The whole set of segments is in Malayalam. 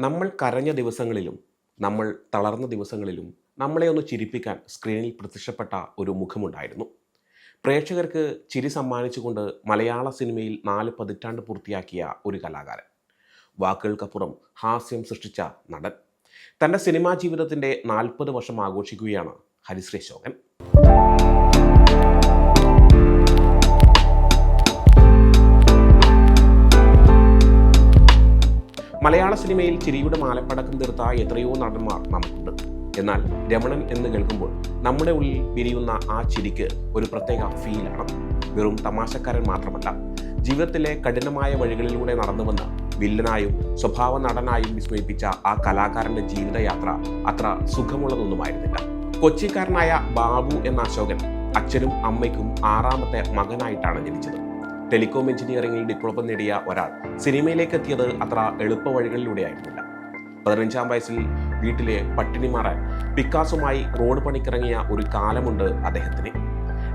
നമ്മൾ കരഞ്ഞ ദിവസങ്ങളിലും നമ്മൾ തളർന്ന ദിവസങ്ങളിലും നമ്മളെ ഒന്ന് ചിരിപ്പിക്കാൻ സ്ക്രീനിൽ പ്രത്യക്ഷപ്പെട്ട ഒരു മുഖമുണ്ടായിരുന്നു. പ്രേക്ഷകർക്ക് ചിരി സമ്മാനിച്ചുകൊണ്ട് മലയാള സിനിമയിൽ 4 പതിറ്റാണ്ട് പൂർത്തിയാക്കിയ ഒരു കലാകാരൻ, വാക്കുകൾക്കപ്പുറം ഹാസ്യം സൃഷ്ടിച്ച നടൻ. തൻ്റെ സിനിമാ ജീവിതത്തിൻ്റെ 40 വർഷം ആഘോഷിക്കുകയാണ് ഹരിശ്രീ അശോകൻ. മലയാള സിനിമയിൽ ചിരിയുടെ മാലപ്പടക്കം തീർത്ത എത്രയോ നടന്മാർ നമുക്കുണ്ട്. എന്നാൽ രമണൻ എന്ന് കേൾക്കുമ്പോൾ നമ്മുടെ ഉള്ളിൽ വിരിയുന്ന ആ ചിരിക്ക് ഒരു പ്രത്യേക ഫീലാണ്. വെറും തമാശക്കാരൻ മാത്രമല്ല, ജീവിതത്തിലെ കഠിനമായ വഴികളിലൂടെ നടന്നുവന്ന വില്ലനായും സ്വഭാവ നടനായും വിസ്മയിപ്പിച്ച ആ കലാകാരന്റെ ജീവിതയാത്ര അത്ര സുഖമുള്ളതൊന്നുമായിരുന്നില്ല. കൊച്ചിക്കാരനായ ബാബു എന്ന അശോകൻ അച്ഛനും അമ്മയ്ക്കും 6ാമത്തെ മകനായിട്ടാണ് ജനിച്ചത്. ടെലികോം എഞ്ചിനീയറിംഗിൽ ഡിപ്ലോമ നേടിയ ഒരാൾ സിനിമയിലേക്ക് എത്തിയത് അത്ര എളുപ്പ വഴികളിലൂടെയായിരുന്നില്ല. 15ാം വയസ്സിൽ വീട്ടിലെ പട്ടിണി മാറാൻ പിക്കാസുമായി റോഡ് പണിക്കിറങ്ങിയ ഒരു കാലമുണ്ട് അദ്ദേഹത്തിന്.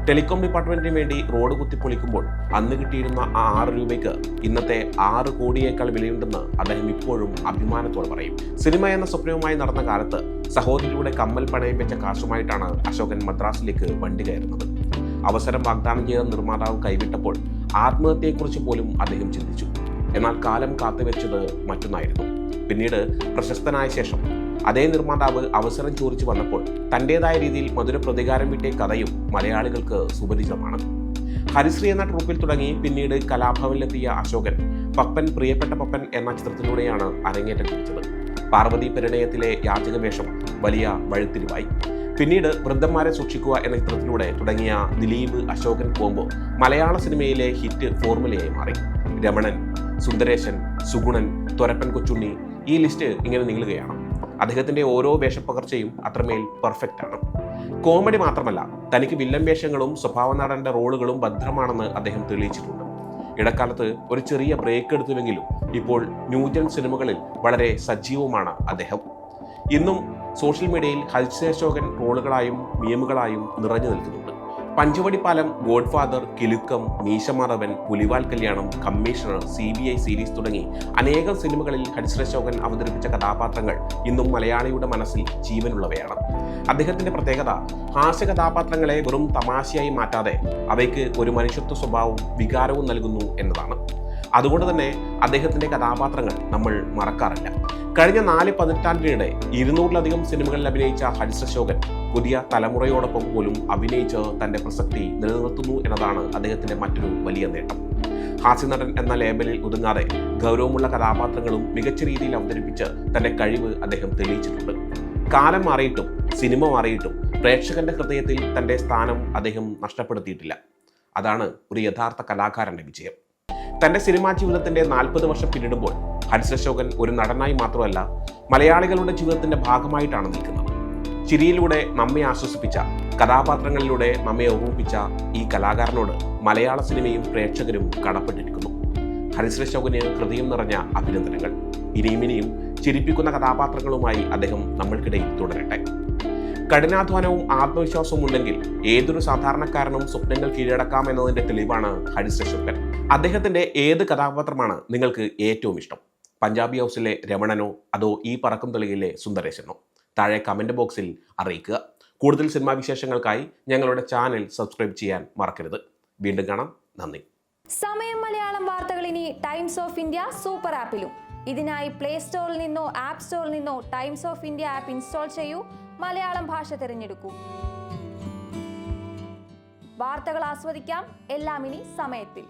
ടെലികോം ഡിപ്പാർട്ട്മെന്റിന് വേണ്ടി റോഡ് കുത്തിപ്പൊളിക്കുമ്പോൾ അന്ന് കിട്ടിയിരുന്ന ആ 6 രൂപയ്ക്ക് ഇന്നത്തെ 6 കോടിയേക്കാൾ വിലയുണ്ടെന്ന് അദ്ദേഹം ഇപ്പോഴും അഭിമാനത്തോടെ പറയും. സിനിമ എന്ന സ്വപ്നവുമായി നടന്ന കാലത്ത് സഹോദരിയുടെ കമ്മൽ പണയം വെച്ച കാശുമായിട്ടാണ് അശോകൻ മദ്രാസിലേക്ക് വണ്ടി കയറുന്നത്. അവസരം വാഗ്ദാനം ചെയ്ത നിർമ്മാതാവ് കൈവിട്ടപ്പോൾ ആത്മഹത്യയെക്കുറിച്ച് പോലും അദ്ദേഹം ചിന്തിച്ചു. എന്നാൽ കാലം കാത്തുവെച്ചത് മറ്റൊന്നായിരുന്നു. പിന്നീട് പ്രശസ്തനായ ശേഷം അതേ നിർമ്മാതാവ് അവസരം ചോദിച്ചു വന്നപ്പോൾ തൻ്റെതായ രീതിയിൽ മധുര പ്രതികാരം വിട്ടേ കഥയും മലയാളികൾക്ക് സുപരിചിതമാണ്. ഹരിശ്രീ എന്ന ട്രൂപ്പിൽ തുടങ്ങി പിന്നീട് കലാഭവനിലെത്തിയ അശോകൻ പപ്പൻ പ്രിയപ്പെട്ട പപ്പൻ എന്ന ചിത്രത്തിലൂടെയാണ് അരങ്ങേറ്റം കുറിച്ചത്. പാർവതി പരിണയത്തിലെ യാചകവേഷം വലിയ വഴിത്തിരിവായി. പിന്നീട് വൃദ്ധന്മാരെ സൂക്ഷിക്കുക എന്ന ചിത്രത്തിലൂടെ തുടങ്ങിയ ദിലീപ് അശോകൻ കോംബോ മലയാള സിനിമയിലെ ഹിറ്റ് ഫോർമുലയായി മാറി. രമണൻ, സുന്ദരേശൻ, സുഗുണൻ, ത്വരപ്പൻ കൊച്ചുണ്ണി, ഈ ലിസ്റ്റ് ഇങ്ങനെ നീളുകയാണ്. അദ്ദേഹത്തിൻ്റെ ഓരോ വേഷപ്പകർച്ചയും അത്രമേൽ പെർഫെക്റ്റ് ആണ്. കോമഡി മാത്രമല്ല, തനിക്ക് വില്ലൻ വേഷങ്ങളും സ്വഭാവ നടന്റെ റോളുകളും ഭദ്രമാണെന്ന് അദ്ദേഹം തെളിയിച്ചിട്ടുണ്ട്. ഇടക്കാലത്ത് ഒരു ചെറിയ ബ്രേക്ക് എടുത്തുവെങ്കിലും ഇപ്പോൾ ന്യൂജൻ സിനിമകളിൽ വളരെ സജീവമാണ് അദ്ദേഹം. ഇന്നും സോഷ്യൽ മീഡിയയിൽ ഹരിശ്രീ അശോകൻ റോളുകളായും മീമുകളായും നിറഞ്ഞു നിൽക്കുന്നുണ്ട്. പഞ്ചവടിപ്പാലം, ഗോഡ്ഫാദർ, കിലുക്കം, മീശമാധവൻ, പുലിവാൽ കല്യാണം, കമ്മീഷണർ, CBI സീരീസ് തുടങ്ങി അനേകം സിനിമകളിൽ ഹരിശ്രീ അശോകൻ അവതരിപ്പിച്ച കഥാപാത്രങ്ങൾ ഇന്നും മലയാളിയുടെ മനസ്സിൽ ജീവനുള്ളവയാണ്. അദ്ദേഹത്തിന്റെ പ്രത്യേകത ഹാസ്യ കഥാപാത്രങ്ങളെ വെറും തമാശയായി മാറ്റാതെ അവയ്ക്ക് ഒരു മനുഷ്യത്വ സ്വഭാവവും വികാരവും നൽകുന്നു എന്നതാണ്. അതുകൊണ്ട് തന്നെ അദ്ദേഹത്തിന്റെ കഥാപാത്രങ്ങൾ നമ്മൾ മറക്കാറില്ല. കഴിഞ്ഞ 4 പതിറ്റാണ്ടിനിടെ 200-ലധികം സിനിമകളിൽ അഭിനയിച്ച ഹരിശ്രീ അശോകൻ പുതിയ തലമുറയോടൊപ്പം പോലും അഭിനയിച്ച് തന്റെ പ്രസക്തി നിലനിർത്തുന്നു എന്നതാണ് അദ്ദേഹത്തിന്റെ മറ്റൊരു വലിയ നേട്ടം. ഹാസ്യനടൻ എന്ന ലേബലിൽ ഒതുങ്ങാതെ ഗൗരവമുള്ള കഥാപാത്രങ്ങളും മികച്ച രീതിയിൽ അവതരിപ്പിച്ച് തന്റെ കഴിവ് അദ്ദേഹം തെളിയിച്ചിട്ടുണ്ട്. കാലം മാറിയിട്ടും സിനിമ മാറിയിട്ടും പ്രേക്ഷകന്റെ ഹൃദയത്തിൽ തന്റെ സ്ഥാനം അദ്ദേഹം നഷ്ടപ്പെടുത്തിയിട്ടില്ല. അതാണ് ഒരു യഥാർത്ഥ കലാകാരന്റെ വിജയം. തന്റെ സിനിമാ ജീവിതത്തിന്റെ 40 വർഷം പിന്നിടുമ്പോൾ ഹരിശ്രീ അശോകൻ ഒരു നടനായി മാത്രമല്ല, മലയാളികളുടെ ജീവിതത്തിന്റെ ഭാഗമായിട്ടാണ് നിൽക്കുന്നത്. ചിരിയിലൂടെ നമ്മെ ആശ്വസിപ്പിച്ച, കഥാപാത്രങ്ങളിലൂടെ നമ്മെ ഓർമ്മിപ്പിച്ച ഈ കലാകാരനോട് മലയാള സിനിമയും പ്രേക്ഷകരും കടപ്പെട്ടിരിക്കുന്നു. ഹരിശ്രീ അശോകന് ഹൃദയം നിറഞ്ഞ അഭിനന്ദനങ്ങൾ. ഇനിയും ചിരിപ്പിക്കുന്ന കഥാപാത്രങ്ങളുമായി അദ്ദേഹം നമ്മൾക്കിടയിൽ തുടരട്ടെ. കഠിനാധ്വാനവും ആത്മവിശ്വാസവും ഉണ്ടെങ്കിൽ ഏതൊരു സാധാരണക്കാരനും സ്വപ്നങ്ങൾ കീഴടക്കാമെന്നതിന്റെ തെളിവാണ് ഹരിശ്രീ അശോകൻ. അദ്ദേഹത്തിന്റെ ഏത് കഥാപാത്രമാണ് നിങ്ങൾക്ക് ഏറ്റവും ഇഷ്ടം? പഞ്ചാബി ഹൗസിലെ രമണനോ അതോ ഈ പറക്കും തളികയിലെ സുന്ദരേശനോ? താഴെ കമന്റ് ബോക്സിൽ അറിയിക്കുക. കൂടുതൽ സിനിമാ വിശേഷങ്ങൾക്കായി ഞങ്ങളുടെ ചാനൽ സബ്സ്ക്രൈബ് ചെയ്യാൻ മറക്കരുത്. വീണ്ടും കാണാം. നന്ദി. സമയം മലയാളം വാർത്തകൾ ഇനി ടൈംസ് ഓഫ് ഇന്ത്യ സൂപ്പർ ആപ്പിലും. ഇതിനായി പ്ലേ സ്റ്റോറിൽ നിന്നോ ആപ്പ് സ്റ്റോറിൽ നിന്നോ times of India app install ചെയ്യൂ. മലയാളം ഭാഷ തിരഞ്ഞെടുക്കൂ. വാർത്തകൾ ആസ്വദിക്കാം. എല്ലാം ഇനി സമയത്തിൽ.